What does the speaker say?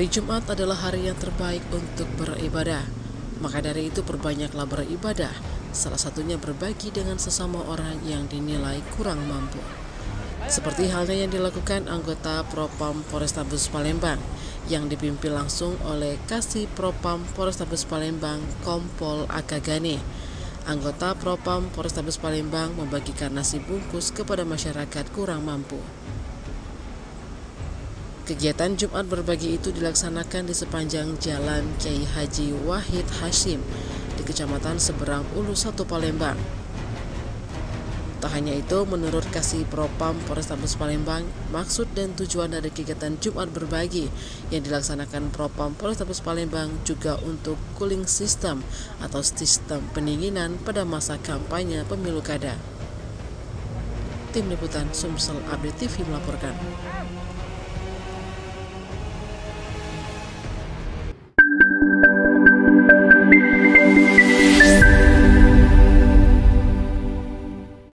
Hari Jumat adalah hari yang terbaik untuk beribadah. Maka dari itu perbanyaklah beribadah, salah satunya berbagi dengan sesama orang yang dinilai kurang mampu. Seperti halnya yang dilakukan anggota Propam Polrestabes Palembang yang dipimpin langsung oleh Kasih Propam Polrestabes Palembang Kompol Akagane. Anggota Propam Polrestabes Palembang membagikan nasi bungkus kepada masyarakat kurang mampu. Kegiatan Jumat berbagi itu dilaksanakan di sepanjang Jalan Kiai Haji Wahid Hashim di Kecamatan Seberang Ulu 1 Palembang. Tak hanya itu, menurut Kasih Propam Polrestabes Palembang, maksud dan tujuan dari kegiatan Jumat berbagi yang dilaksanakan Propam Polrestabes Palembang juga untuk cooling system atau sistem pendinginan pada masa kampanye pemilu kada. Tim Liputan Sumsel Update TV melaporkan.